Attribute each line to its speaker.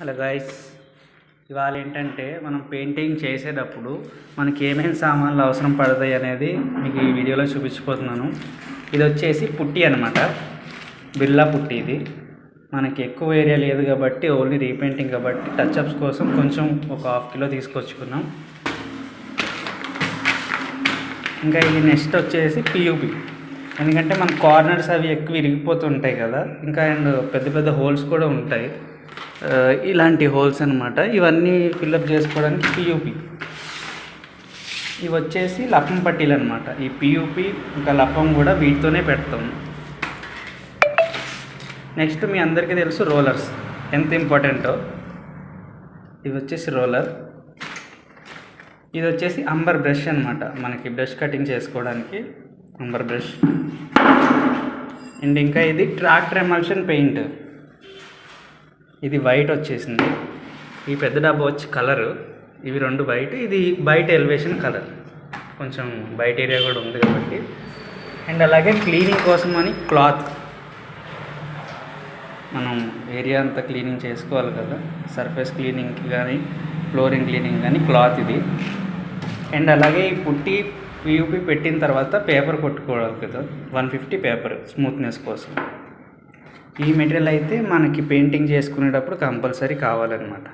Speaker 1: Hello guys, ఇవాళ ఏంటంటే మనం పెయింటింగ్ చేసేటప్పుడు మనకి ఏమేమి సామాన్లు అవసరం పడతాయి అనేది మీకు ఈ వీడియోలో చూపించిపోతున్నాను. ఇది వచ్చేసి పుట్టి అనమాట, బిర్లా పుట్టి. ఇది మనకి ఎక్కువ ఏరియా లేదు కాబట్టి ఓన్లీ రీపెయింటింగ్ కాబట్టి టచ్అప్స్ కోసం కొంచెం ఒక 1/2 కిలో తీసుకొచ్చుకున్నాం. ఇంకా ఇది నెక్స్ట్ వచ్చేసి పియూపి, ఎందుకంటే మన కార్నర్స్ అవి ఎక్కువ విరిగిపోతుంటాయి కదా, ఇంకా అండ్ పెద్ద పెద్ద హోల్స్ కూడా ఉంటాయి. ఇలాంటి హోల్స్ అనమాట, ఇవన్నీ ఫిల్అప్ చేసుకోవడానికి పియూపి. ఇవి వచ్చేసి లప్పం పట్టీలు అనమాట. ఈ పియూపి ఇంకా లప్పం కూడా వీటితోనే పెడతాం. నెక్స్ట్ మీ అందరికీ తెలుసు రోలర్స్ ఎంత ఇంపార్టెంటో. ఇవి వచ్చేసి రోలర్, ఇది వచ్చేసి అంబర్ బ్రష్ అనమాట, మనకి బ్రష్ కటింగ్ చేసుకోవడానికి అంబర్ బ్రష్. అండ్ ఇంకా ఇది ట్రాక్టర్ ఎమల్షన్ పెయింట్, ఇది వైట్ వచ్చేసింది. ఈ పెద్ద డబ్బా వచ్చి కలరు, ఇవి 2 వైట్, ఇది బయట ఎలివేషన్ కలర్, కొంచెం బయట ఏరియా కూడా ఉంది కాబట్టి. అండ్ అలాగే క్లీనింగ్ కోసం అని క్లాత్, మనం ఏరియా అంతా క్లీనింగ్ చేసుకోవాలి కదా, సర్ఫేస్ క్లీనింగ్కి కానీ ఫ్లోరింగ్ క్లీనింగ్ కానీ క్లాత్ ఇది. అండ్ అలాగే ఈ పుట్టి పియూపి పెట్టిన తర్వాత పేపర్ కొట్టుకోవాలి కదా, 150 పేపర్ స్మూత్నెస్ కోసం. ఈ మెటీరియల్ అయితే మనకి పెయింటింగ్ చేసుకునేటప్పుడు కంపల్సరీ కావాలన్నమాట.